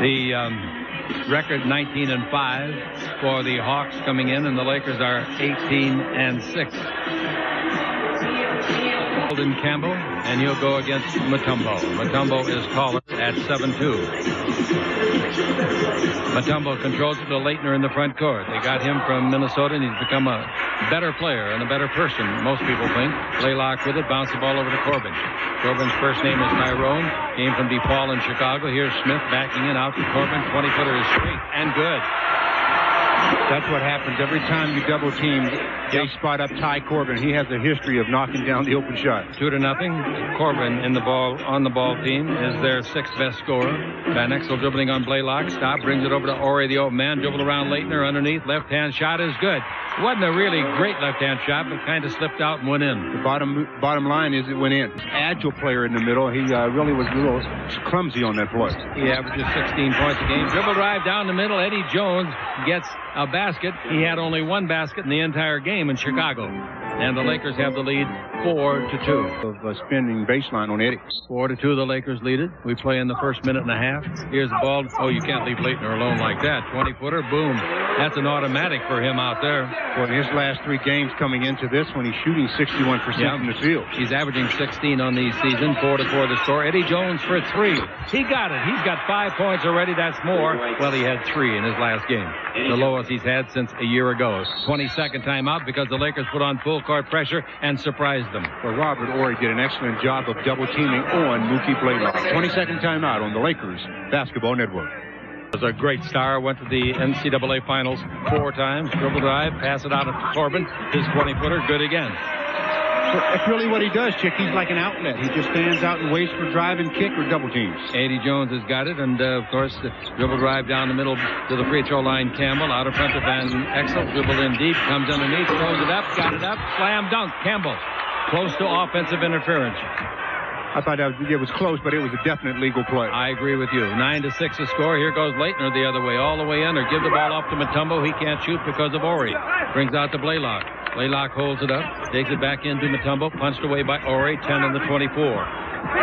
The record 19-5 for the Hawks coming in, and the Lakers are 18-6. Campbell, and he'll go against Mutombo. Mutombo is taller at 7'2". Mutombo controls it to Leitner in the front court. They got him from Minnesota, and he's become a better player and a better person, most people think. Blaylock with it, bounce the ball over to Corbin. Corbin's first name is Tyrone, came from DePaul in Chicago. Here's Smith backing in out to Corbin. 20-footer is straight and good. That's what happens every time you double team. They spot up Ty Corbin. He has a history of knocking down the open shot. 2-0. Corbin on the ball team is their sixth best scorer. Van Exel dribbling on Blaylock. Stop, brings it over to Ori, the open man. Dribble around Leitner underneath. Left-hand shot is good. Wasn't a really great left-hand shot, but kind of slipped out and went in. The bottom line is it went in. Agile player in the middle. He really was a little clumsy on that play. He averages 16 points a game. Dribble drive down the middle. Eddie Jones gets a basket. He had only one basket in the entire game in Chicago. And the Lakers have the lead 4-2. Of spinning baseline on Eddie. 4-2, the Lakers lead it. We play in the first minute and a half. Here's the ball. Oh, you can't leave Leitner alone like that. 20-footer, boom. That's an automatic for him out there. Well, in his last three games coming into this one, he's shooting 61% from the field. He's averaging 16 on the season, 4-4 the score. Eddie Jones for three. He got it. He's got 5 points already. That's more. Well, he had 3 in his last game. The lowest he's had since a year ago. 22nd timeout because the Lakers put on full court pressure and surprised them. Well, Robert Horry did an excellent job of double teaming on Mookie Blaylock. 22nd timeout on the Lakers Basketball Network. Was a great star, went to the NCAA Finals 4 times. Dribble drive, pass it out to Corbin. His 20-footer, good again. So that's really what he does, Chick. He's like an outlet. He just stands out and waits for drive and kick or double teams. Eddie Jones has got it, and of course, the dribble drive down the middle to the free throw line. Campbell out in front of Van Exel. Dribble in deep, comes underneath, throws it up, got it up, slam dunk. Campbell, close to offensive interference. I thought it was close, but it was a definite legal play. I agree with you. 9-6 the score. Here goes Leitner the other way, all the way in, or give the ball off to Mutombo. He can't shoot because of Horry. Brings out to Blaylock. Blaylock holds it up, takes it back into Mutombo, punched away by Horry, 10 on the 24.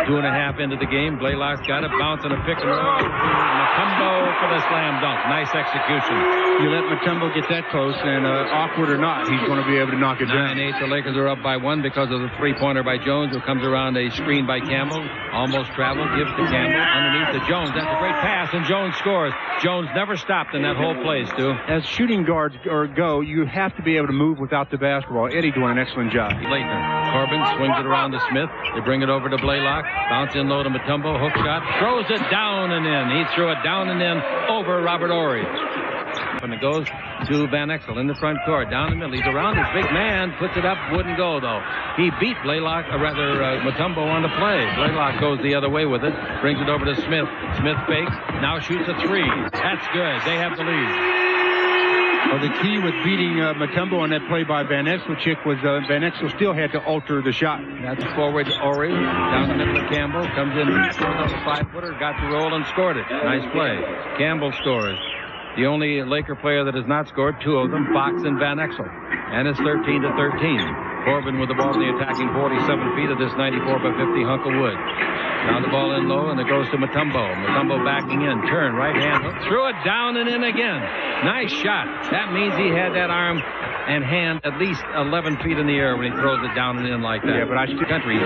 2.5 into the game. Blaylock's got it, bounce and a pick and roll. Mutombo for the slam dunk. Nice execution. You let Mutombo get that close, and awkward or not, he's going to be able to knock it down. 9-8. The Lakers are up by 1 because of the three-pointer by Jones, who comes around a screen by Campbell. Almost traveled, gives to Campbell underneath to Jones. That's a great pass, and Jones scores. Jones never stopped in that whole play, Stu. As shooting guards go, you have to be able to move without the basketball. Eddie doing an excellent job. Leitner. Corbin swings it around to Smith. They bring it over to Blaylock. Bounce in low to Mutombo. Hook shot. Throws it down and in. He threw it down and in over Robert Horry. And it goes to Van Exel in the front court. Down the middle. He's around his big man. Puts it up. Wouldn't go, though. He beat Mutombo on the play. Blaylock goes the other way with it. Brings it over to Smith. Smith fakes. Now shoots a 3. That's good. They have the lead. Well, the key with beating Mutombo on that play by Van Exel, Chick, was Van Exel still had to alter the shot. That's forward Horry. Down the middle of Campbell. Comes in with a 5-footer. Got the roll and scored it. Nice play. Campbell scores. The only Laker player that has not scored, 2 of them, Fox and Van Exel. And it's 13-13. Corbin with the ball in the attacking 47 feet of this 94-by-50 hunk of wood. Now the ball in low, and it goes to Mutombo. Mutombo backing in. Turn, right hand hook. Threw it down and in again. Nice shot. That means he had that arm and hand at least 11 feet in the air when he throws it down and in like that. Yeah, but he's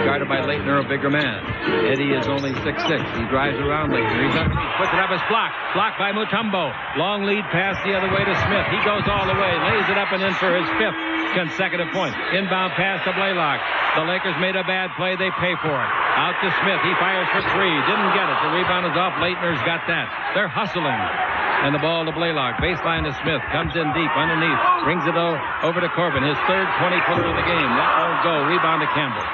guarded by Leitner, a bigger man. Eddie is only 6'6". He drives around Leitner. He's underneath. Puts it up. It's blocked. Blocked by Mutombo. Long lead pass the other way to Smith. He goes all the way. Lays it up and in for his 5th consecutive point. Inbound pass to Blaylock. The Lakers made a bad play. They pay for it. Out to Smith. He fires for 3. Didn't get it. The rebound is off. Leitner's got that. They're hustling. And the ball to Blaylock. Baseline to Smith. Comes in deep underneath. Brings it over to Corbin. His 3rd 20-footer of the game. That won't go. Rebound to Campbell.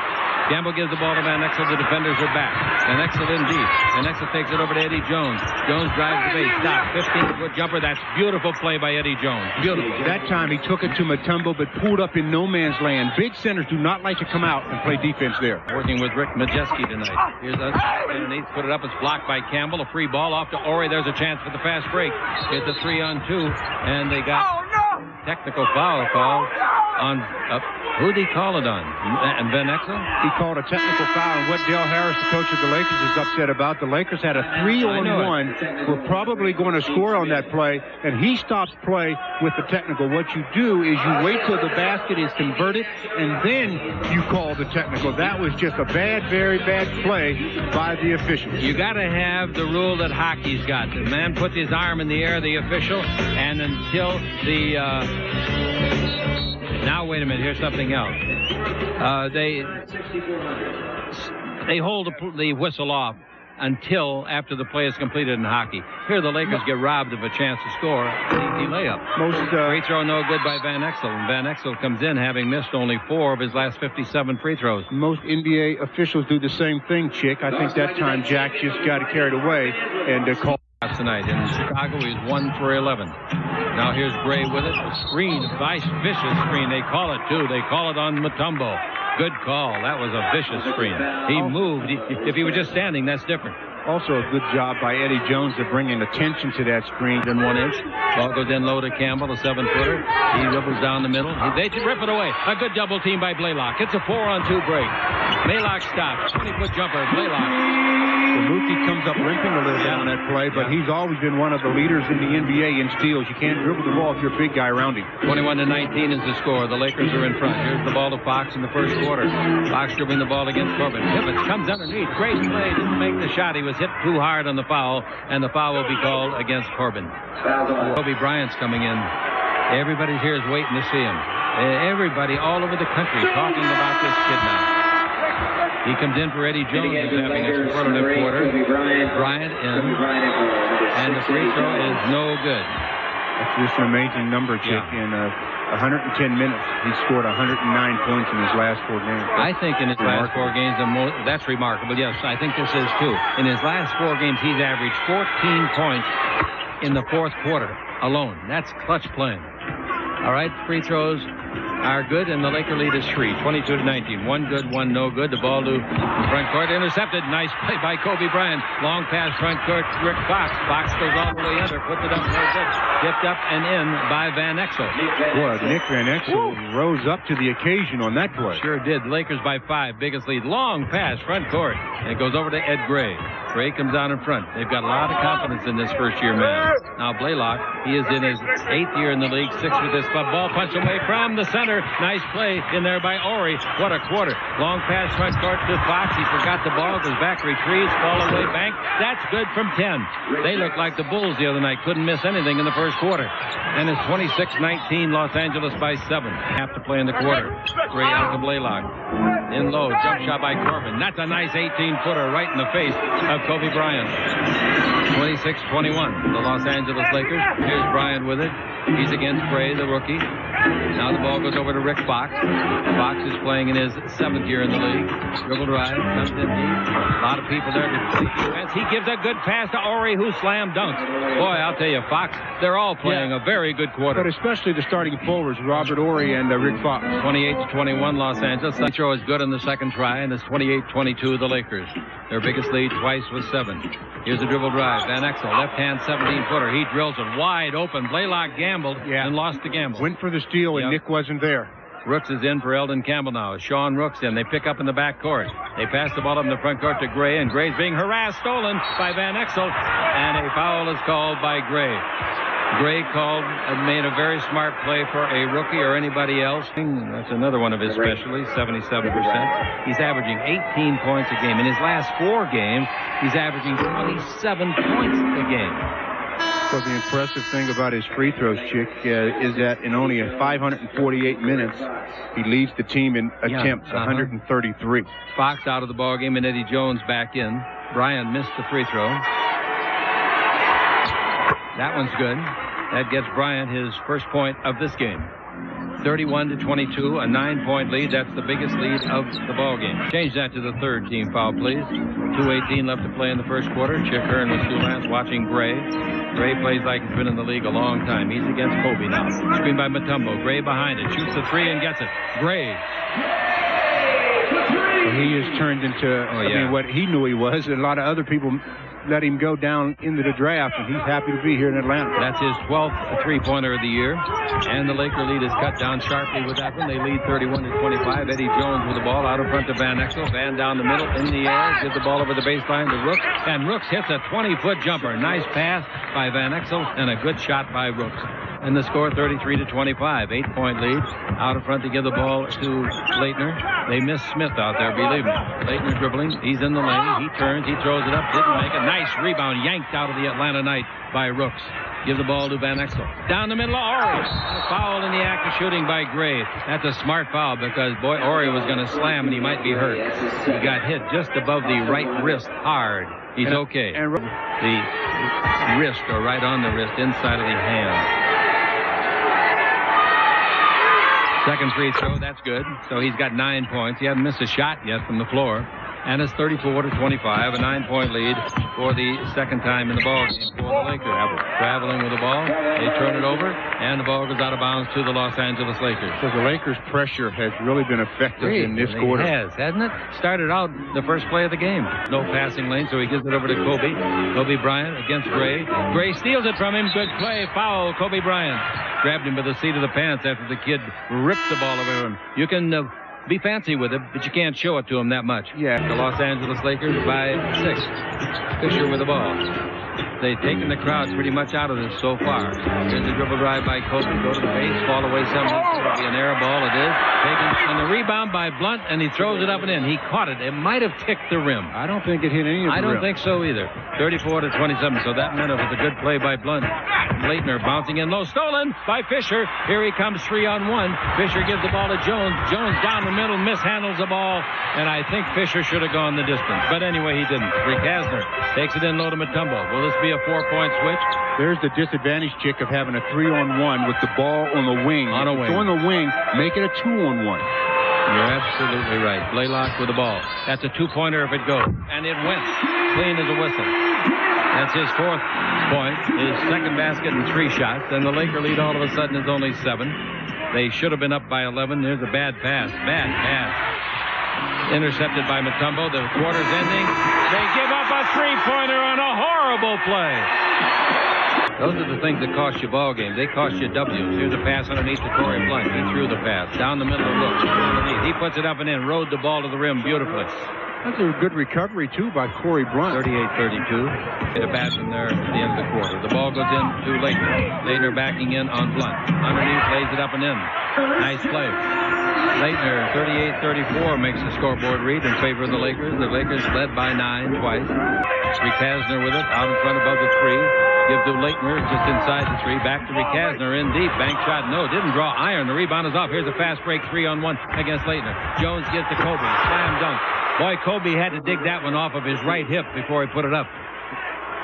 Campbell gives the ball to Van Exel. The defenders are back. Van Exel in deep. Van Exel takes it over to Eddie Jones. Jones drives the base. Stop. 15-foot jumper. That's beautiful play by Eddie Jones. Beautiful. That time he took it to Mutombo, but pulled up in no man's land. Big centers do not like to come out and play defense there. Working with Rick Majeski tonight. Here's us underneath. Put it up. It's blocked by Campbell. A free ball off to Horry. There's a chance for the fast break. It's a 3-on-2. And they got technical foul call on who'd he call it on? And Van Exel? He called a technical foul, and what Dale Harris, the coach of the Lakers, is upset about. The Lakers had a 3-on-1. We're probably going to score on that play, and he stops play with the technical. What you do is you wait till the basket is converted, and then you call the technical. That was just a very bad play by the officials. You got to have the rule that hockey's got. The man puts his arm in the air, the official, and until the... Now, wait a minute. Here's something else. They hold the whistle off until after the play is completed in hockey. Here, the Lakers get robbed of a chance to score. Easy layup. Free throw no good by Van Exel. And Van Exel comes in having missed only 4 of his last 57 free throws. Most NBA officials do the same thing, Chick. I think that time Jack just got carried away and called. Tonight in Chicago, he's 1 for 11. Now here's Gray with it. A screen, a nice vicious screen. They call it too. They call it on Mutombo. Good call. That was a vicious screen. He moved. If he were just standing, that's different. Also a good job by Eddie Jones of bringing attention to that screen. In 1 inch. Ball goes in low to Campbell, a 7-footer. He dribbles down the middle. They rip it away. A good double team by Blaylock. It's a 4-on-2 break. Blaylock stops. 20-foot jumper. Blaylock. Mookie comes up limping a little bit on that play, but he's always been one of the leaders in the NBA in steals. You can't dribble the ball if you're a big guy around him. 21-19 is the score. The Lakers are in front. Here's the ball to Fox in the first quarter. Fox dribbling the ball against Corbin. Pivots, comes underneath. Great play. Didn't make the shot. He was hit too hard on the foul, and the foul will be called against Corbin. Kobe Bryant's coming in. Everybody here is waiting to see him. Everybody all over the country talking about this kid now. He comes in for Eddie Jones, who's having a superlative quarter. Bryant in, and the free throw is no good. That's just an amazing number, Chick. In 110 minutes, he scored 109 points in his last 4 games. I think in his last 4 games, that's remarkable. Yes, I think this is too. In his last 4 games, he's averaged 14 points in the 4th quarter alone. That's clutch playing. All right, free throws are good, and the Laker lead is 3, 22-19. 1 good, 1 no good. The ball to front court, intercepted. Nice play by Kobe Bryant. Long pass front court, Rick Fox. Fox goes all the way under, puts it up, no good. Dipped up and in by Van Exel. Boy, Nick Van Exel rose up to the occasion on that play. Sure did. Lakers by 5, biggest lead. Long pass front court, and it goes over to Ed Gray. Gray comes down in front. They've got a lot of confidence in this first-year man. Now Blaylock, he is in his 8th year in the league, 6th with this club. Ball punch away from the center. Nice play in there by Ori. What a quarter. Long pass front court to Fox. He forgot the ball. Goes back, retrieves, ball away, bank. That's good from 10. They looked like the Bulls the other night. Couldn't miss anything in the first quarter. And it's 26-19, Los Angeles by 7. Half to play in the quarter. Gray out to Blaylock. In low, jump shot by Corbin. That's a nice 18-footer right in the face of Kobe Bryant. 26-21, the Los Angeles Lakers. Here's Bryant with it. He's against Gray, the rookie. Now the ball goes over to Rick Fox. Fox is playing in his 7th year in the league. Dribble drive, comes in deep. A lot of people there to play defense. He gives a good pass to Ori, who slam dunks. Boy, I'll tell you, Fox, they're all playing a very good quarter. But especially the starting forwards, Robert Ori and Rick Fox. 28-21, Los Angeles. The throw is good on the second try, and it's 28-22, the Lakers. Their biggest lead twice was 7. Here's a dribble drive. Van Exel, left-hand 17-footer. He drills it wide open. Blaylock gambled and lost the gamble. Went for the steal, and Nick wasn't there. Rooks is in for Eldon Campbell now. Sean Rooks in. They pick up in the back court. They pass the ball up in the front court to Gray, and Gray's being harassed, stolen by Van Exel, and a foul is called by Gray. Gray made a very smart play for a rookie or anybody else. That's another one of his specialties, 77%. He's averaging 18 points a game. In his last 4 games, he's averaging 27 points a game. So the impressive thing about his free throws, Chick, is that in only 548 minutes, he leads the team in attempts, 133. Fox out of the ballgame and Eddie Jones back in. Bryant missed the free throw. That one's good. That gets Bryant his first point of this game. 31-22, a 9-point lead. That's the biggest lead of the ball game. Change that to the third team foul, please. 2:18 left to play in the first quarter. Chick Hearn with Stu Lance watching Gray. Gray plays like he's been in the league a long time. He's against Kobe now. Screen by Mutombo. Gray behind it. Shoots the 3 and gets it. Gray. He has turned into I mean, what he knew he was. And a lot of other people let him go down into the draft, and he's happy to be here in Atlanta. That's his 12th three-pointer of the year. And the Laker lead is cut down sharply with that one. They lead 31-25. Eddie Jones with the ball out in front of Van Exel. Van down the middle, in the air, gives the ball over the baseline to Rooks. And Rooks hits a 20-foot jumper. Nice pass by Van Exel and a good shot by Rooks. And the score 33-25. 8-point lead. Out in front to give the ball to Leitner. They miss Smith out there, believe me. Leitner dribbling. He's in the lane. He turns. He throws it up. Didn't make it. Nice rebound yanked out of the Atlanta Knight by Rooks. Give the ball to Van Exel. Down the middle of Ori. A foul in the act of shooting by Gray. That's a smart foul because, boy, Ori was going to slam and he might be hurt. He got hit just above the right wrist hard. He's okay. The wrist, or right on the wrist, inside of the hand. Second free throw, that's good. So he's got 9 points. He hasn't missed a shot yet from the floor. And it's 34-25, a 9-point lead for the second time in the ball game for the Lakers. Traveling with the ball, they turn it over, and the ball goes out of bounds to the Los Angeles Lakers. So the Lakers' pressure has really been effective in this quarter. It has, hasn't it? Started out the first play of the game. No passing lane, so he gives it over to Kobe. Kobe Bryant against Gray. Gray steals it from him. Good play. Foul. Kobe Bryant grabbed him by the seat of the pants after the kid ripped the ball away from him. You can be fancy with it, but you can't show it to him that much. Yeah. The Los Angeles Lakers by 6. Fisher with the ball. They've taken the crowd pretty much out of this so far. There's a dribble drive by Kobe. Go to the base. Fall away 7. It'll be an air ball. It is. Taken on the rebound by Blunt, and he throws it up and in. He caught it. It might have ticked the rim. I don't think it hit any of the rim. I don't think so either. 34-27. So that meant it was a good play by Blunt. Leitner bouncing in low. Stolen by Fisher. Here he comes 3-on-1. Fisher gives the ball to Jones. Jones down the middle, mishandles the ball, and I think Fisher should have gone the distance. But anyway, he didn't. Rick Hasner takes it in low to Mutombo. Will this be a 4-point switch? There's the disadvantage, Chick, of having a 3-on-1 with the ball on the wing. On a wing. If it's on the wing, make it a 2-on-1. You're absolutely right. Blaylock with the ball. That's a 2-pointer if it goes. And it went clean as a whistle. That's his 4th point, his second basket and 3 shots. And the Laker lead all of a sudden is only 7. They should have been up by 11. There's a bad pass. Bad pass. Intercepted by Mutombo. The quarter's ending. They give up a 3-pointer on a horrible play. Those are the things that cost you ball games. They cost you W's. Here's a pass underneath to Corey Blunt. He threw the pass. Down the middle of Rooks. Underneath. He puts it up and in. Rode the ball to the rim beautifully. That's a good recovery, too, by Corey Blunt. 38-32. Hit a bat from there at the end of the quarter. The ball goes in to Leitner. Leitner backing in on Blunt. Underneath, lays it up and in. Nice play. Leitner, 38-34, makes the scoreboard read in favor of the Lakers. The Lakers led by 9 twice. Rick Hasner with it, out in front above the 3. Give to Leitner, just inside the 3. Back to Rick Hasner, in deep. Bank shot, no, didn't draw iron. The rebound is off. Here's a fast break, 3-on-1 against Leitner. Jones gives to Kobe. Slam dunk. Boy, Kobe had to dig that one off of his right hip before he put it up.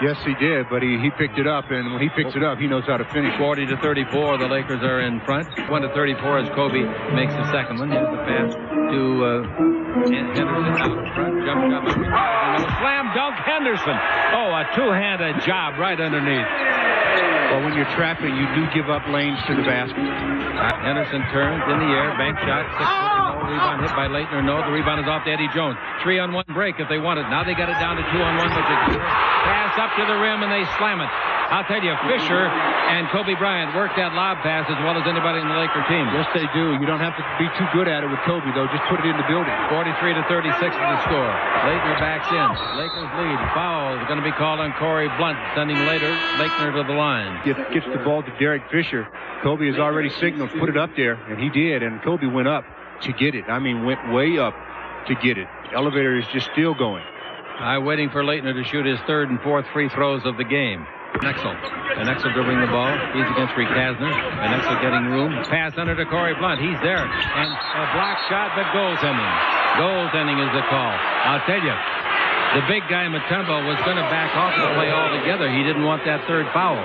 Yes, he did, but he picked it up, and when he picks it up, he knows how to finish. 40-34, the Lakers are in front. 1-34 as Kobe makes the second one. Here's the pass to Henderson out in front. Jump shot. Slam dunk Henderson. Oh, a two-handed job right underneath. Well, when you're trapping, you do give up lanes to the basket. Henderson turns in the air, bank shot, 6-foot. Rebound hit by Leitner. No, the rebound is off to Eddie Jones. 3-on-1 break if they want it. Now they got it down to 2-on-1. Pass up to the rim and they slam it. I'll tell you, Fisher and Kobe Bryant work that lob pass as well as anybody in the Laker team. Yes, they do. You don't have to be too good at it with Kobe, though. Just put it in the building. 43-36 is the score. Leitner backs in. Lakers lead. Foul is going to be called on Corey Blunt, sending Leitner to the line. Gets the ball to Derek Fisher. Kobe has already signaled, put it up there, and he did, and Kobe went up to get it. I mean, went way up to get it. The elevator is just still going. I'm waiting for Leitner to shoot his 3rd and 4th free throws of the game. Exel dribbling the ball. He's against Rick Hasner. Exel getting room. Pass under to Corey Blunt. He's there. And a block shot, but goaltending. Goaltending is the call. I'll tell you, the big guy Mutombo was going to back off the play altogether. He didn't want that 3rd foul.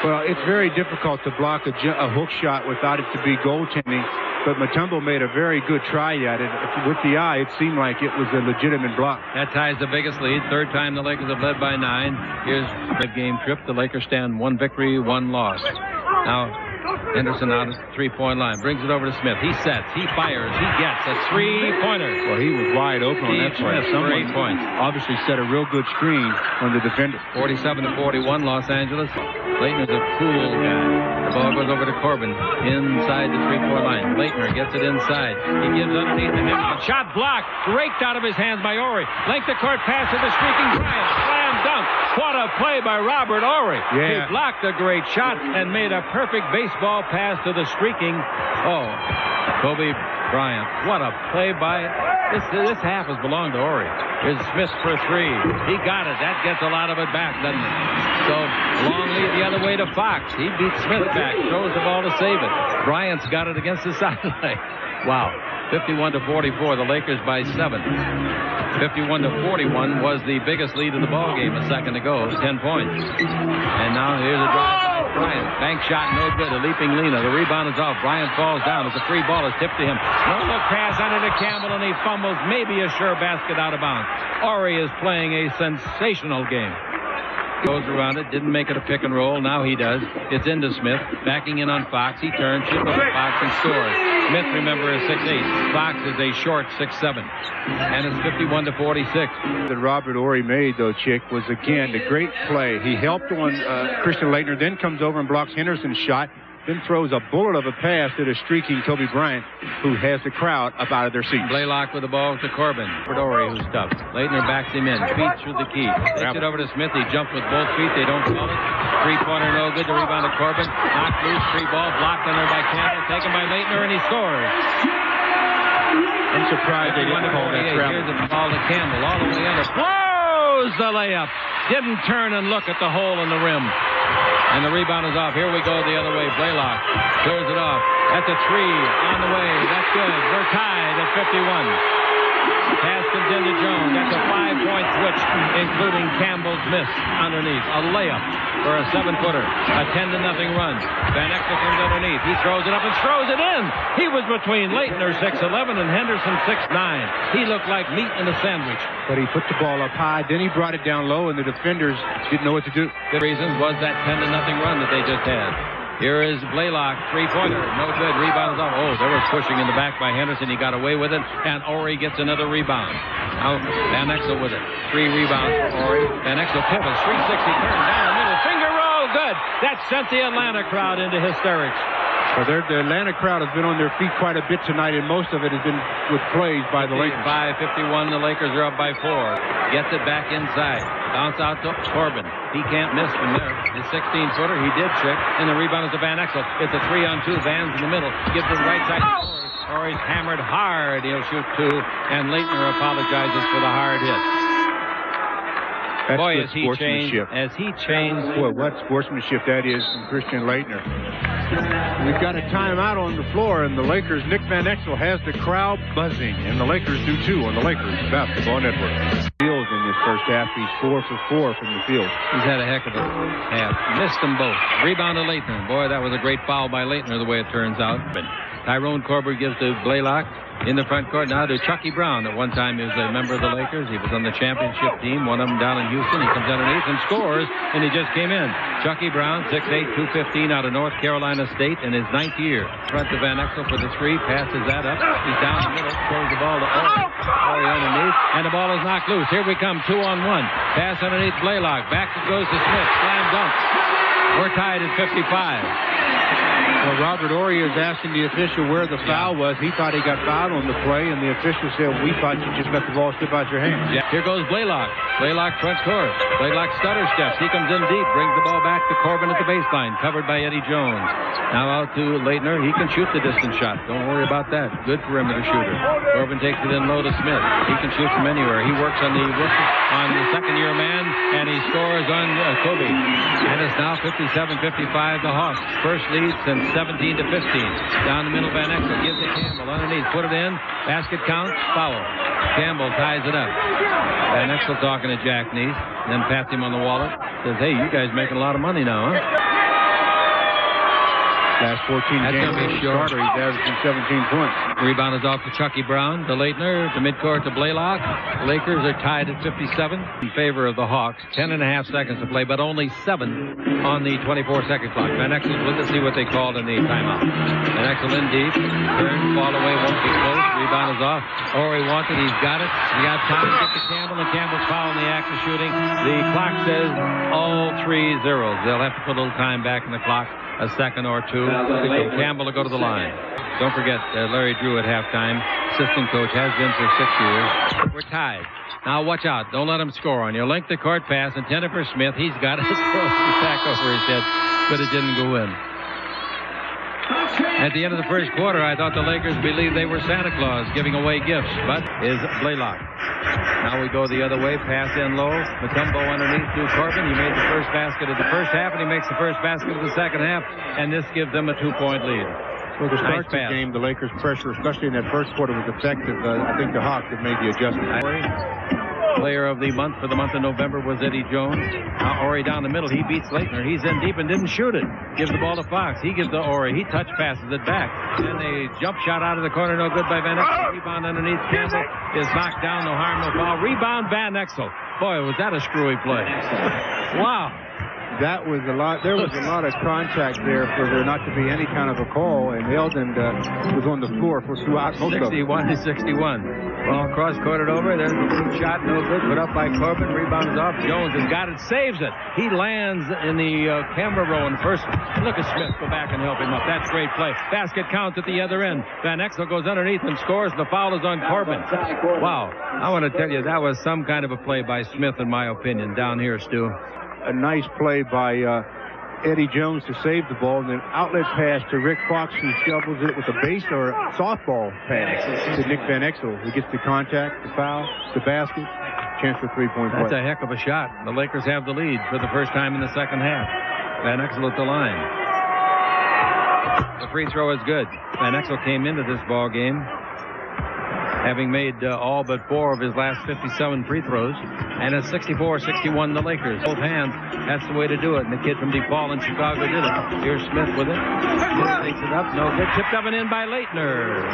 Well, it's very difficult to block a hook shot without it to be goaltending. But Mutombo made a very good try at it. With the eye, it seemed like it was a legitimate block. That ties the biggest lead. 3rd time the Lakers have led by 9. Here's the game trip. The Lakers stand 1 victory, 1 loss. Now, Henderson out at the three-point line. Brings it over to Smith. He sets. He fires. He gets a three-pointer. Well, he was wide open on that play. Someone obviously set a real good screen on the defender. 47-41, Los Angeles. Leitner's a cool guy. The ball goes over to Corbin inside the three-point line. Leitner gets it inside. He gives underneath to Henderson. Shot blocked. Raked out of his hands by Horry. Length of court pass to the streaking Bryant. Slam dunk. What a play by Robert Horry. Yeah. He blocked a great shot and made a perfect baseball pass to the streaking. Kobe Bryant. What a play by this half has belonged to Horry. Here's Smith for three. He got it. That gets a lot of it back, doesn't it? So long lead the other way to Fox. He beats Smith back. Throws the ball to save it. Bryant's got it against the sideline. Wow. 51-44. The Lakers by 7. 51-41 was the biggest lead of the ball game a second ago. 10 points. And now here's a drive. Bryant. Bank shot, no good. A leaping Lena. The rebound is off. Bryant falls down. It's a free ball. It's tipped to him. No look pass under to Campbell, and he fumbles. Maybe a sure basket out of bounds. Horry is playing a sensational game. Goes around it, didn't make it a pick and roll. Now he does. It's into Smith, backing in on Fox. He turns, shoots over Fox, and scores. Smith, remember, is 6'8". Fox is a short 6'7". And it's 51-46. That Robert Horry made, though, Chick, was again the great play. He helped on Christian Leitner, then comes over and blocks Henderson's shot. Then throws a bullet of a pass to the streaking Kobe Bryant, who has the crowd up out of their seats. Blaylock with the ball to Corbin. For Horry, who's tough. Leitner backs him in. Feet through the key. Takes it over to Smith. He jumped with both feet. They don't call it. Three-pointer, no good. The rebound to Corbin. Knocked loose. Free ball blocked under by Campbell. Taken by Leitner, and he scores. I'm surprised they didn't call that travel. Here's the ball to Campbell. All the way under. Blows the layup. Didn't turn and look at the hole in the rim. And the rebound is off. Here we go the other way. Blaylock clears it off. That's a three on the way. That's good. We're tied at 51. Pass comes into Jones. That's a 5-point switch, including Campbell's miss underneath. A layup for a 7-footer. A 10-0 run. Van Exel comes underneath. He throws it up and throws it in. He was between Leitner 6'11" and Henderson 6'9". He looked like meat in a sandwich. But he put the ball up high. Then he brought it down low, and the defenders didn't know what to do. The reason was that 10-0 run that they just had. Here is Blaylock, three-pointer, no good. Rebound is off. There was pushing in the back by Henderson. He got away with it, and Horry gets another rebound. Now Van Exel with it. 3 rebounds for Horry. Van Exel pivots, 360, turns down the middle, finger roll, good. That sent the Atlanta crowd into hysterics. Well, the Atlanta crowd has been on their feet quite a bit tonight, and most of it has been with plays by the Lakers. 55-51, the Lakers are up by 4. Gets it back inside. Bounce out to Corbin. He can't miss from there. His 16-footer, he did trick, and the rebound is to Van Exel. It's a 3-on-2. Van's in the middle. Gives it right side to Horry. Horry's hammered hard. He'll shoot 2, and Leitner apologizes for the hard hit. That's boy, as he changed. Boy, what sportsmanship that is from Christian Leitner. We've got a timeout on the floor, and the Lakers, Nick Van Exel has the crowd buzzing, and the Lakers do too on the Lakers Basketball Network. Fields in this first half, he's 4 for 4 from the field. He's had a heck of a half. Missed them both. Rebound to Leitner. Boy, that was a great foul by Leitner the way it turns out. But Tyrone Corbett gives to Blaylock. In the front court now to Chucky Brown. At one time he was a member of the Lakers. He was on the championship team, one of them down in Houston. He comes underneath and scores, and he just came in. Chucky Brown, 6'8", 215 out of North Carolina State in his 9th year. Front to Van Exel for the 3, passes that up. He's down the middle, throws the ball to Horry underneath, and the ball is knocked loose. Here we come, 2-on-1. Pass underneath Blaylock. Back it goes to Smith. Slam dunk. We're tied at 55. Well, Robert Horry is asking the official where the foul was. He thought he got fouled on the play, and the official said, we thought you just let the ball slip out your hands. Yeah. Here goes Blaylock. Blaylock front court. Blaylock stutter steps. He comes in deep, brings the ball back to Corbin at the baseline, covered by Eddie Jones. Now out to Leitner. He can shoot the distance shot. Don't worry about that. Good perimeter shooter. Corbin takes it in low to Smith. He can shoot from anywhere. He works on the second-year man, and he scores on Kobe. And it's now 57-55 the Hawks. First lead since 17-15. Down the middle, Van Exel gives it Campbell underneath. Put it in. Basket count. Foul. Campbell ties it up. Van Exel talking to Jack Neese. Then pats him on the wallet. Says, hey, you guys making a lot of money now, huh? Last 14 That's games, gonna be short. he's averaging 17 points. Rebound is off to Chucky Brown, to Leitner, to midcourt to Blaylock. Lakers are tied at 57 in favor of the Hawks. 10.5 seconds to play, but only 7 on the 24-second clock. Van Exel's with us, see what they called in the timeout. Van Exel in deep, turn, fall away, won't be close. Rebound is off. Ori wants it, he's got it. He got time to get to Campbell, and Campbell's fouling the act of shooting. The clock says all 3 zeros. They'll have to put a little time back in the clock, a second or two, for Campbell to go to the line. Don't forget, Larry Drew at halftime, assistant coach, has been for 6 years. We're tied. Now watch out. Don't let him score on you. Length the court pass intended for Smith. He's got it. Back over his head, but it didn't go in. At the end of the first quarter, I thought the Lakers believed they were Santa Claus giving away gifts, but is Blaylock. Now we go the other way, pass in low. Mutombo underneath to Corbin. He made the first basket of the first half, and he makes the first basket of the second half, and this gives them a 2-point lead. Well, to start the game, the Lakers' pressure, especially in that first quarter, was effective. I think the Hawks have made the adjustment. Player of the month for the month of November was Eddie Jones. Now Ori down the middle. He beats Leitner. He's in deep and didn't shoot it. Gives the ball to Fox. He gives to Ori. He touch passes it back. And a jump shot out of the corner. No good by Van Exel. Rebound underneath. Campbell is knocked down. No harm, no foul. Rebound Van Exel. Boy, was that a screwy play. Wow. That was a lot. There was a lot of contact there for there not to be any kind of a call, and Eldon was on the floor for throughout most of it. 61 to 61. Ball cross-courted over. There's a blue shot, no good. Put up by Corbin. Rebound is off. Jones has got it, saves it. He lands in the camera row in first. Look at Smith go back and help him up. That's great play. Basket counts at the other end. Van Exel goes underneath and scores. The foul is on Corbin. Wow. I want to tell you, that was some kind of a play by Smith, in my opinion, down here, Stu. A nice play by Eddie Jones to save the ball, and then outlet pass to Rick Fox, who shovels it with a base or a softball pass to Nick Van Exel, who gets the contact, the foul, the basket, chance for 3-point play. That's a heck of a shot. The Lakers have the lead for the first time in the second half. Van Exel at the line. The free throw is good. Van Exel came into this ball game having made all but 4 of his last 57 free throws. And it's 64-61 the Lakers. Both hands, that's the way to do it. And the kid from DePaul in Chicago did it. Here's Smith with it. Smith takes it up. No good. Tipped up and in by Leitner.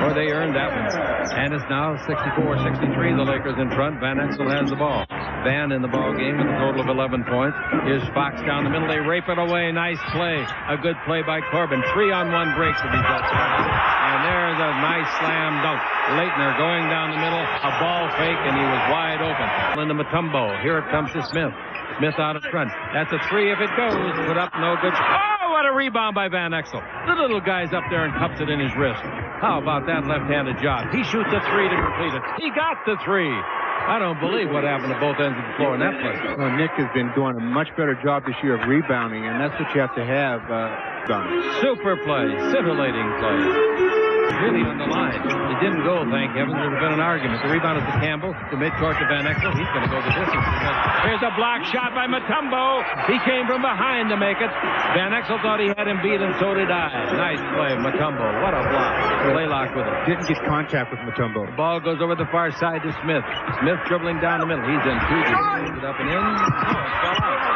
Or they earned that one. And it's now 64-63. The Lakers in front. Van Exel has the ball. Van in the ball game with a total of 11 points. Here's Fox down the middle. They rape it away. Nice play. A good play by Corbin. 3-on-1 breaks if he's outside. And there's a nice slam dunk. Leitner going down the middle. A ball fake, and he was wide open. Into Mutombo. Here it comes to Smith. Smith out in front. That's a 3 if it goes. Put up, no good. Oh, what a rebound by Van Exel. The little guy's up there and cups it in his wrist. How about that left-handed job? He shoots a 3 to complete it. He got the 3. I don't believe what happened to both ends of the floor in that play. Well, Nick has been doing a much better job this year of rebounding, and that's what you have to have done. Super play, scintillating play. Really on the line. It didn't go, thank heavens. There would have been an argument. The rebound is to Campbell, to midcourt to Van Exel. He's going to go the distance. Here's a block shot by Mutombo. He came from behind to make it. Van Exel thought he had him beat, and so did I. Nice play, Mutombo. What a block. Blaylock with it. Didn't get contact with Mutombo. The ball goes over the far side to Smith. Smith dribbling down the middle. He's in 2. He it up and in.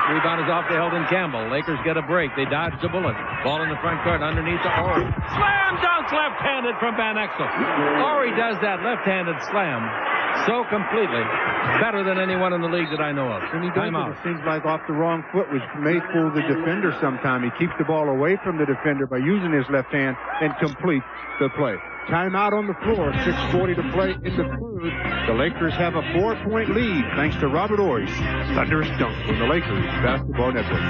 Rebound is off to Eldon Campbell. Lakers get a break. They dodge the bullet. Ball in the front court underneath the Ori. Slam dunk left-handed from Van Exel. Ori does that left-handed slam so completely, better than anyone in the league that I know of. And he does it seems like off the wrong foot, which may fool the defender sometime. He keeps the ball away from the defender by using his left hand and completes the play. Timeout on the floor, 6:40 to play in the third. The Lakers have a 4-point lead thanks to Robert Ory's thunderous dunk on the Lakers Basketball Network.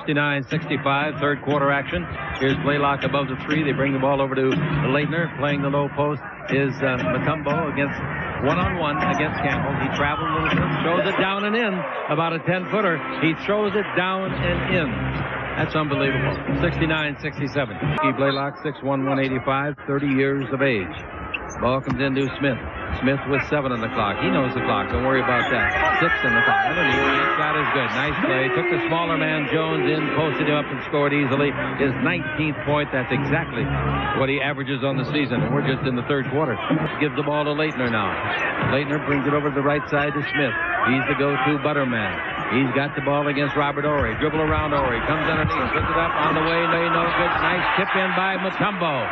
69-65, third quarter action. Here's Blaylock above the 3. They bring the ball over to Leitner. Playing the low post is Mutombo against one-on-one against Campbell. He traveled a little bit, throws it down and in. About a 10-footer. He throws it down and in. That's unbelievable. 69-67. Blaylock, 6'1", 185, 30 years of age. Ball comes into Smith. Smith with 7 on the clock. He knows the clock. Don't worry about that. 6 on the clock. Underneath. That shot is good. Nice play. Took the smaller man, Jones, in, posted him up, and scored easily. His 19th point. That's exactly what he averages on the season. And we're just in the third quarter. Gives the ball to Leitner now. Leitner brings it over to the right side to Smith. He's the go-to butter man. He's got the ball against Robert Horry. Dribble around Horry. Comes underneath. Puts it up on the way. No good. Nice tip in by Mutombo.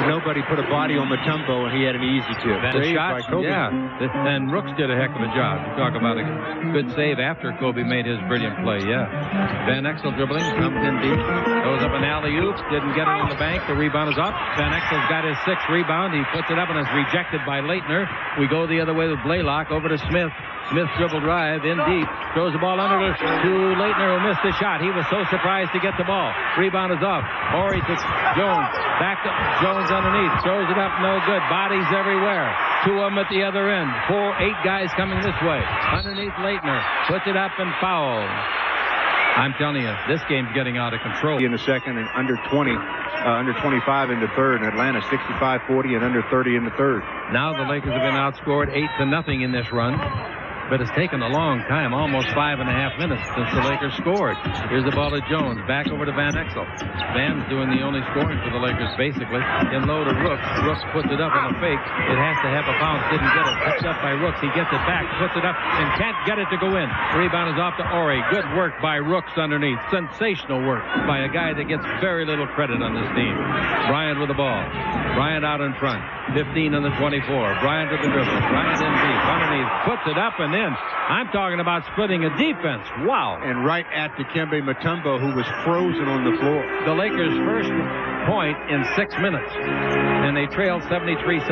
Nobody put a body on Mutombo, and he had an easy tip. The shot, yeah. And Rooks did a heck of a job. You talk about a good save after Kobe made his brilliant play, yeah. Van Exel dribbling, comes in deep, goes up an alley-oop, didn't get it in the bank. The rebound is up. Van Exel's got his 6th rebound. He puts it up and is rejected by Leitner. We go the other way with Blaylock over to Smith. Smith dribble drive in deep, throws the ball under to Leitner, who missed the shot. He was so surprised to get the ball. Rebound is off. Horry to Jones. Back to Jones underneath. Throws it up, no good. Bodies everywhere. 2 of them at the other end. 8 guys coming this way. Underneath Leitner. Puts it up and foul. I'm telling you, this game's getting out of control. In the second and under 20, under 25 in the third. And Atlanta 65-40 and under 30 in the third. Now the Lakers have been outscored 8-0 in this run. But it's taken a long time, almost 5.5 minutes since the Lakers scored. Here's the ball to Jones, back over to Van Exel. Van's doing the only scoring for the Lakers, basically. In low to Rooks. Rooks puts it up on a fake. It has to have a bounce. Didn't get it. Picked up by Rooks. He gets it back, puts it up, and can't get it to go in. Rebound is off to Horry. Good work by Rooks underneath. Sensational work by a guy that gets very little credit on this team. Bryant with the ball. Bryant out in front. 15 on the 24. Bryant with the dribble. Bryant in deep. Underneath. Puts it up and in. I'm talking about splitting a defense. Wow. And right at Dikembe Mutombo, who was frozen on the floor. The Lakers' first point in 6 minutes. And they trailed 73-71.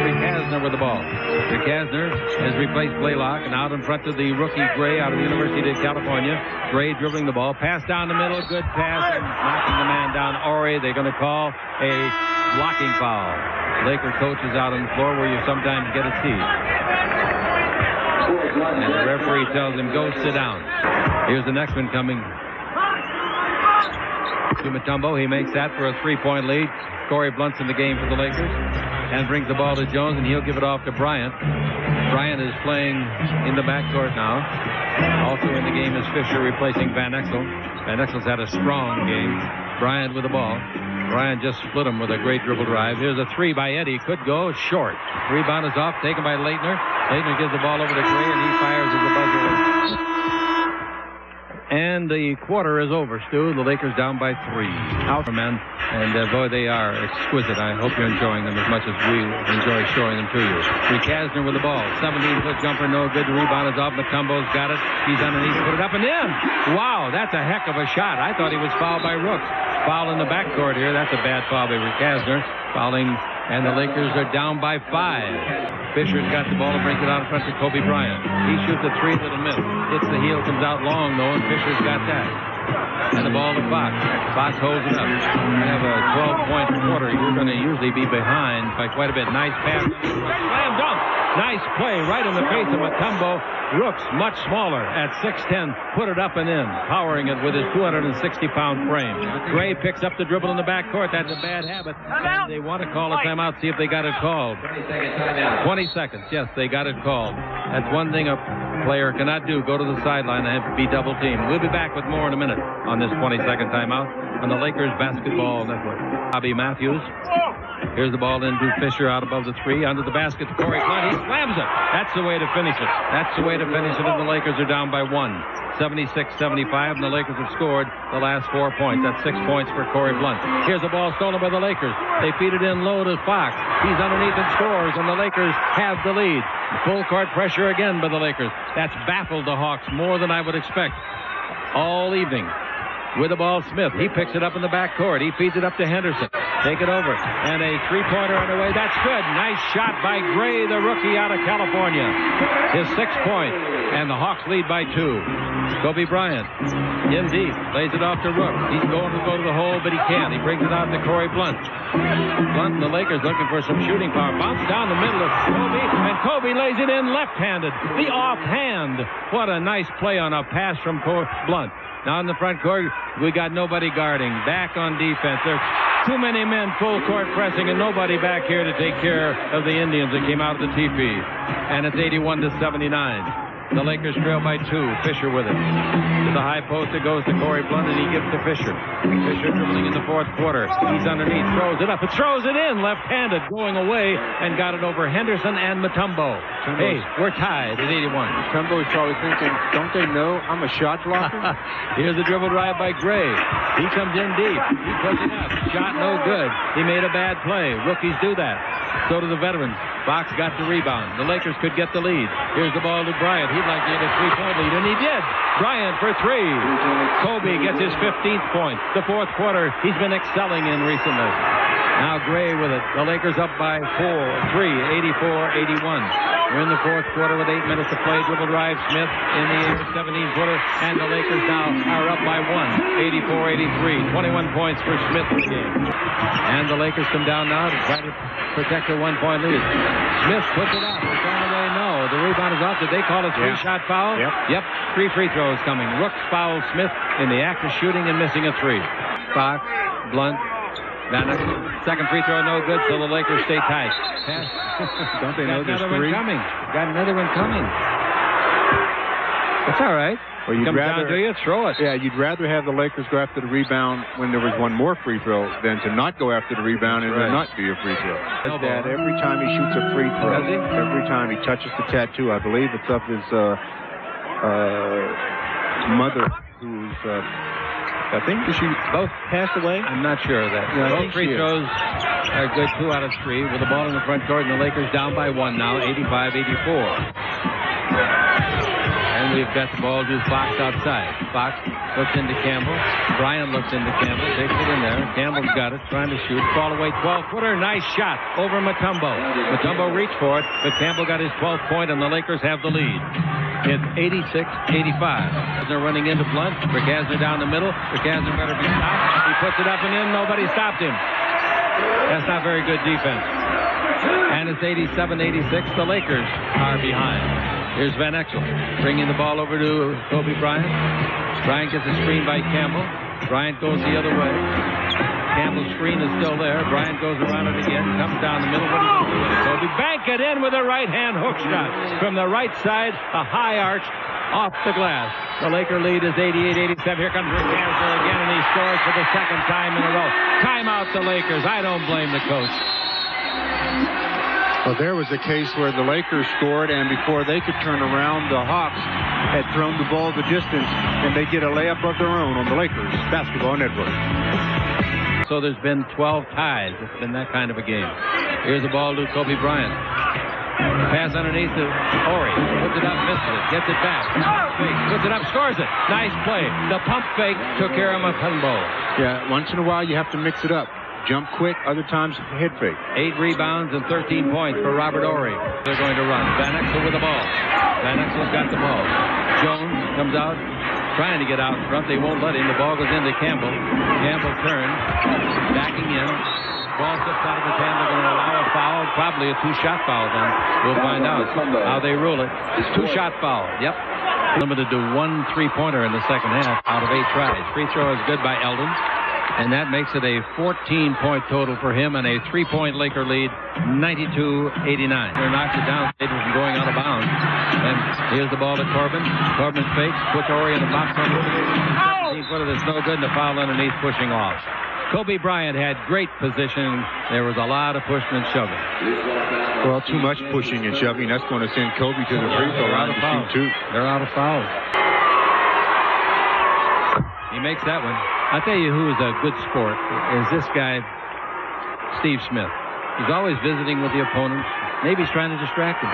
Rick Hasner with the ball. Rick Hasner has replaced Blaylock, and out in front of the rookie Gray out of the University of California. Gray dribbling the ball. Pass down the middle. Good pass. And knocking the man down. Horry. They're going to call a blocking foul. Laker coach is out on the floor where you sometimes get a seat. And the referee tells him, go sit down. Here's the next one coming. To Mutombo. He makes that for a 3-point lead. Corey Blunt's in the game for the Lakers. And brings the ball to Jones, and he'll give it off to Bryant. Bryant is playing in the backcourt now. Also in the game is Fisher replacing Van Exel. Van Exel's had a strong game. Bryant with the ball. Bryant just split him with a great dribble drive. Here's a 3 by Eddie. Could go short. Rebound is off. Taken by Leitner. Leitner gives the ball over to Gray, and he fires at the buzzer. And the quarter is over, Stu. The Lakers down by 3. Out men. And boy, they are exquisite. I hope you're enjoying them as much as we enjoy showing them to you. Rick Hasner with the ball. 17-foot jumper, no good. The rebound is off. Mutombo's got it. He's underneath. Put it up and in. Wow, that's a heck of a shot. I thought he was fouled by Rooks. Foul in the backcourt here. That's a bad foul by Rick Hasner. Fouling, and the Lakers are down by 5. Fisher's got the ball and brings it out in front to Kobe Bryant. He shoots a 3 that'll miss. Hits the heel, comes out long, though, and Fisher's got that. And the ball to Fox. Fox holds it up. You have a 12-point quarter. You're going to usually be behind by quite a bit. Nice pass. Slam dunk. Nice play right in the face of Mutombo. Rooks, much smaller at 6'10", put it up and in, powering it with his 260-pound frame. Gray picks up the dribble in the backcourt. That's a bad habit. And they want to call a timeout, see if they got it called. 20 seconds. Yes, they got it called. That's one thing a player cannot do. Go to the sideline and have to be double-teamed. We'll be back with more in a minute on this 20-second timeout on the Lakers Basketball Network. Bobby Matthews. Here's the ball into Fisher out above the 3. Under the basket to Corey Blunt. He slams it. That's the way to finish it. That's the way to finish it. And the Lakers are down by 1. 76-75. And the Lakers have scored the last 4 points. That's 6 points for Corey Blunt. Here's the ball stolen by the Lakers. They feed it in low to Fox. He's underneath and scores. And the Lakers have the lead. Full court pressure again by the Lakers. That's baffled the Hawks more than I would expect all evening. With the ball, Smith. He picks it up in the backcourt. He feeds it up to Henderson. Take it over. And a three-pointer on the way. That's good. Nice shot by Gray, the rookie out of California. His 6th point. And the Hawks lead by 2. Kobe Bryant. In deep. Lays it off to Rook. He's going to go to the hole, but he can't. He brings it out to Corey Blunt. Blunt and the Lakers looking for some shooting power. Bounce down the middle of Kobe. And Kobe lays it in left-handed. The offhand. What a nice play on a pass from Blunt. Now in the front court, we got nobody guarding. Back on defense. They're Too many men full court pressing and nobody back here to take care of the Indians that came out of the teepee. And it's 81-79. The Lakers trail by 2. Fisher with it. To the high post it goes to Corey Blunt, and he gives to Fisher. Fisher dribbling in the fourth quarter. He's underneath, throws it up. It throws it in, left-handed, going away, and got it over Henderson and Mutombo. Hey, we're tied at 81. Mutombo's probably thinking, don't they know I'm a shot blocker? Here's a dribble drive by Gray. He comes in deep. He puts it up. Shot no good. He made a bad play. Rookies do that. So do the veterans. Fox got the rebound. The Lakers could get the lead. Here's the ball to Bryant. He'd like to get a 3-point lead, and he did. Bryant for 3. Kobe gets his 15th point. The fourth quarter, he's been excelling in recently. Now Gray with it. The Lakers up by 3, 84-81. We're in the fourth quarter with 8 minutes to play. Dribble drive, Smith in the 17-footer, and the Lakers now are up by 1, 84-83. 21 points for Smith in the game. And the Lakers come down now to try to protect a 1-point lead. Smith puts it up. It's on the way. No, the rebound is off. Did they call a 3-shot foul? Yep. 3 free throws coming. Rooks fouls Smith in the act of shooting and missing a 3. Fox, Blunt, Van Exel. Second free throw no good, so the Lakers stay tight. Don't they know there's 3? Got another one coming. It's all right. Well, you'd Comes rather down to you, throw it. Yeah, you'd rather have the Lakers go after the rebound when there was one more free throw than to not go after the rebound and there not be a free throw. Dad, every time he shoots a free throw, every time he touches the tattoo, I believe it's of his mother, who's I think she both passed away. I'm not sure of that. Yeah, both free throws are good, 2 out of 3 with the ball in the front court, and the Lakers down by 1 now, 85-84. And we've got the ball to Fox outside. Fox looks into Campbell. Bryant looks into Campbell. Takes it in there. Campbell's got it. Trying to shoot. Fall away. 12-footer. Nice shot over Mutombo. Mutombo reached for it, but Campbell got his 12th point, and the Lakers have the lead. It's 86-85. They're running into Blunt. Verkasner down the middle. Verkasner better be stopped. He puts it up and in. Nobody stopped him. That's not very good defense. And it's 87-86. The Lakers are behind. Here's Van Exel bringing the ball over to Kobe Bryant. Bryant gets a screen by Campbell. Bryant goes the other way. Campbell's screen is still there. Bryant goes around it again. Comes down the middle. What is he doing? Kobe bank it in with a right-hand hook shot. From the right side, a high arch off the glass. The Laker lead is 88-87. Here comes Verkasner again, and he scores for the second time in a row. Timeout the Lakers. I don't blame the coach. Well, there was a case where the Lakers scored, and before they could turn around, the Hawks had thrown the ball the distance, and they get a layup of their own on the Lakers Basketball Network. So there's been 12 ties. It's been that kind of a game. Here's the ball to Kobe Bryant. Pass underneath to Horry. Puts it up, misses it. Gets it back. Puts it up, scores it. Nice play. The pump fake took care of Mutombo. Yeah, once in a while you have to mix it up. Jump quick, other times head fake. 8 rebounds and 13 points for Robert Horry. They're going to run. Van Exel with the ball. Van Exel's got the ball. Jones comes out, trying to get out in front. They won't let him. The ball goes into Campbell. Campbell turns, backing in. Ball slips out of his hand. They're going to allow a foul. Probably a 2-shot foul then. We'll find out how they rule it. It's 2-shot foul. Yep. Limited to 1 3-pointer in the second half out of 8 tries. Free throw is good by Eldon. And that makes it a 14-point total for him and a 3-point Laker lead, 92-89. They're knocked it down, saved from going out of bounds. And here's the ball to Corbin. Corbin fakes, puts Horry in the box on the 17-footer. That's no good, and the foul underneath pushing off. Kobe Bryant had great position. There was a lot of pushing and shoving. Well, too much pushing and shoving. That's going to send Kobe to the free throw line to shoot 2. They're out of fouls. He makes that one. I'll tell you who is a good sport is this guy, Steve Smith. He's always visiting with the opponent. Maybe he's trying to distract him.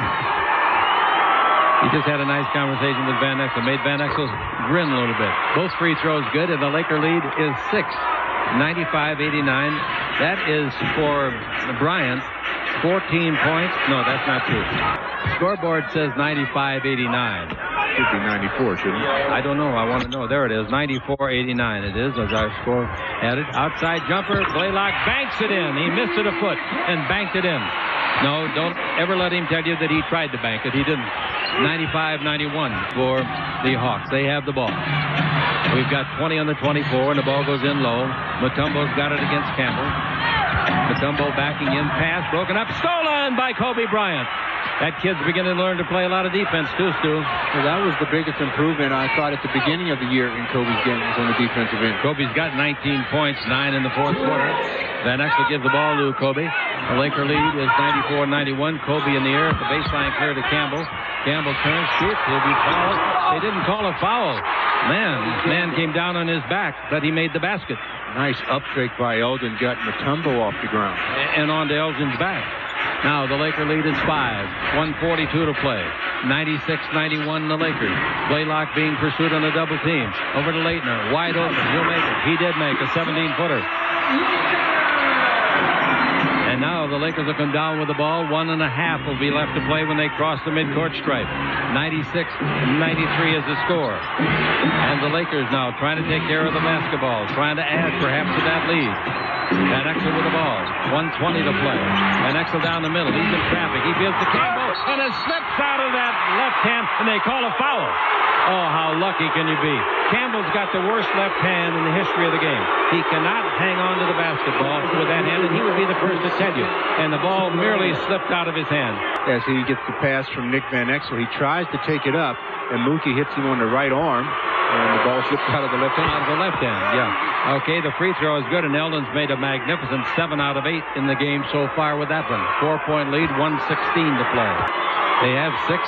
He just had a nice conversation with Van Exel. Made Van Exel grin a little bit. Both free throws good, and the Laker lead is 6, 95-89. That is for Bryant. 14 points. No, that's not true. Scoreboard says 95-89. Should be 94, shouldn't it? I don't know. I want to know. There it is. 94-89 it is, as our score had it. Outside jumper. Blaylock banks it in. He missed it a foot and banked it in. No, don't ever let him tell you that he tried to bank it. He didn't. 95-91 for the Hawks. They have the ball. We've got 20 on the 24, and the ball goes in low. Mutombo's got it against Campbell. Mutombo backing in, pass broken up, stolen by Kobe Bryant. That kid's beginning to learn to play a lot of defense too, Stu. Well, that was the biggest improvement I thought at the beginning of the year in Kobe's game, was on the defensive end. Kobe's got 19 points, 9 in the fourth quarter. Van Exel gives the ball to Kobe. The Laker lead is 94-91. Kobe in the air at the baseline, clear to Campbell. Campbell turns, shoots, he'll be fouled. They didn't call a foul. Man came down on his back, but he made the basket. Nice up fake by Eldon, got Mutombo off the ground. And on to Eldon's back. Now the Laker lead is 5. 1:42 to play. 96-91 the Lakers. Blaylock being pursued on a double team. Over to Leitner. Wide open. He'll make it. He did make a 17-footer. And now the Lakers will come down with the ball. 1.5 will be left to play when they cross the midcourt stripe. 96-93 is the score. And the Lakers now trying to take care of the basketball. Trying to add perhaps to that lead. Van Exel with the ball. 1:20 to play. Van Exel down the middle. He's in traffic. He gives to Campbell. And it slips out of that left hand. And they call a foul. Oh, how lucky can you be? Campbell's got the worst left hand in the history of the game. He cannot hang on to the basketball with that hand, and he would be the first to tell you. And the ball merely slipped out of his hand. As he gets the pass from Nick Van Exel, he tries to take it up, and Mookie hits him on the right arm, and the ball slips out of the left hand. Out of the left hand, yeah. Okay, the free throw is good, and Eldon's made a magnificent 7 out of 8 in the game so far with that one. 4-point lead, 1:16 to play. They have 6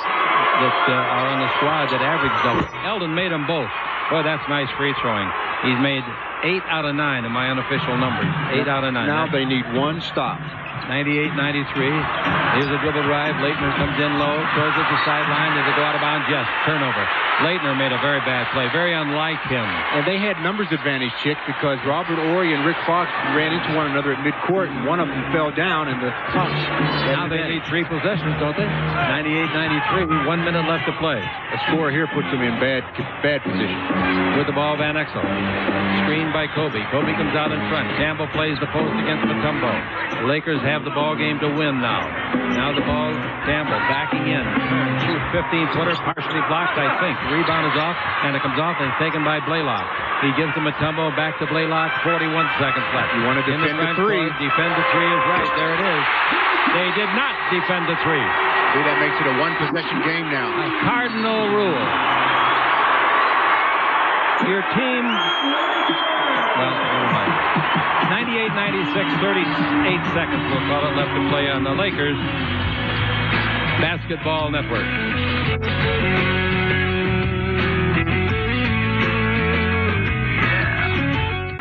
that are on the squad that average double. Eldon made them both. Boy, that's nice free throwing. He's made 8 out of 9 in my unofficial numbers. 8 out of 9. Now they need one stop. 98-93. Here's a dribble drive. Leitner comes in low, throws it to the sideline. Does it go out of bounds? Yes. Turnover. Leitner made a very bad play. Very unlike him. And they had numbers advantage, Chick, because Robert Horry and Rick Fox ran into one another at midcourt, and one of them fell down, and the Hawks. Now they need 3 possessions, don't they? 98-93. 1 minute left to play. A score here puts them in bad position. With the ball, Van Exel. Screened by Kobe. Kobe comes out in front. Campbell plays the post against Mutombo. The Lakers have the ball game to win now. Now the ball, Campbell backing in. 15-footer, partially blocked, I think. The rebound is off, and it comes off and it's taken by Blaylock. He gives to Mutombo, back to Blaylock. 41 seconds left. You want to defend the 3. Defend the 3 is right. There it is. They did not defend the 3. See, that makes it a 1-possession game now. A cardinal rule. Your team, well, never mind. 98-96, 38 seconds, we'll call it, left to play on the Lakers Basketball Network.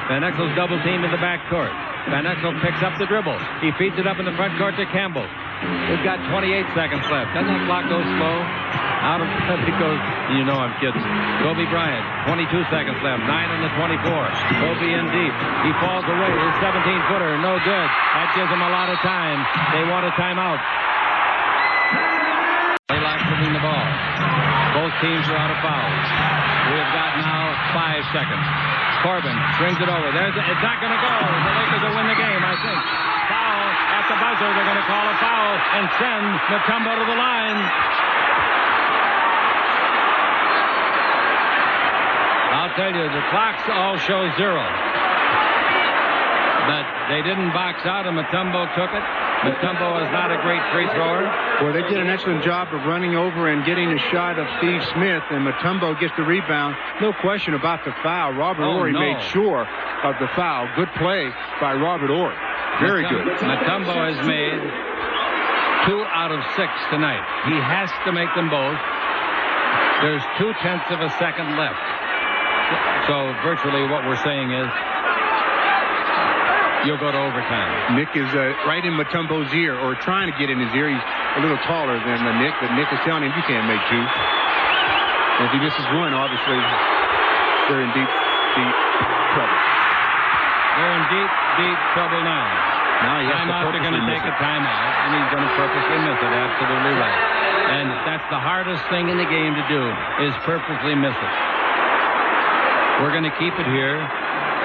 Van Exel's double team in the backcourt. Van Exel picks up the dribble. He feeds it up in the front court to Campbell. We've got 28 seconds left. Doesn't that clock go slow? Out of it goes, you know I'm kidding. Kobe Bryant, 22 seconds left. 9 on the 24. Kobe in deep. He falls away. His 17-footer, no good. That gives him a lot of time. They want a timeout. Blaylock moving the ball. Both teams are out of fouls. We have got now 5 seconds. Corbin brings it over. It's not going to go. The Lakers will win the game, I think. Foul at the buzzer. They're going to call a foul and send Mutombo to the line. I'll tell you, the clocks all show 0. But they didn't box out, and Mutombo took it. Mutombo is not a great free thrower. Well, they did an excellent job of running over and getting a shot of Steve Smith, and Mutombo gets the rebound. No question about the foul. Robert Horry made sure of the foul. Good play by Robert Horry. Very good. Mutombo has made 2 out of 6 tonight. He has to make them both. There's 0.2 of a second left. So virtually what we're saying is you'll go to overtime. Nick is right in Mutombo's ear, or trying to get in his ear. He's a little taller than Nick, but Nick is telling him you can't make 2. And if he misses 1, obviously they're in deep trouble. They're in deep trouble now. Now he has they're going to take a timeout, and he's going to purposely miss it. Absolutely right. And that's the hardest thing in the game to do, is purposely miss it. We're going to keep it here.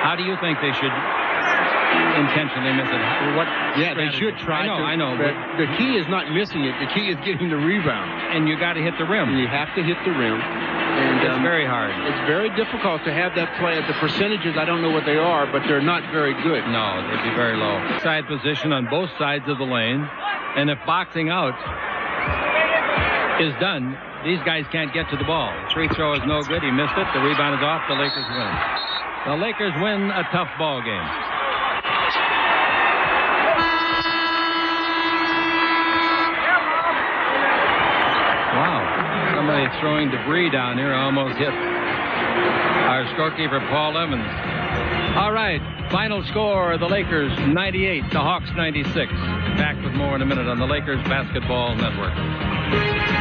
How do you think they should intentionally miss it? They should try to. I know. But the key is not missing it. The key is getting the rebound. And you got to hit the rim. You have to hit the rim. And it's very hard. It's very difficult to have that play. At the percentages, I don't know what they are, but they're not very good. No, they'd be very low. Side position on both sides of the lane. And if boxing out is done, these guys can't get to the ball. Free throw is no good. He missed it. The rebound is off. The Lakers win. The Lakers win a tough ball game. Wow. Somebody throwing debris down here almost hit our scorekeeper, Paul Evans. All right. Final score, the Lakers 98, the Hawks 96. Back with more in a minute on the Lakers Basketball Network.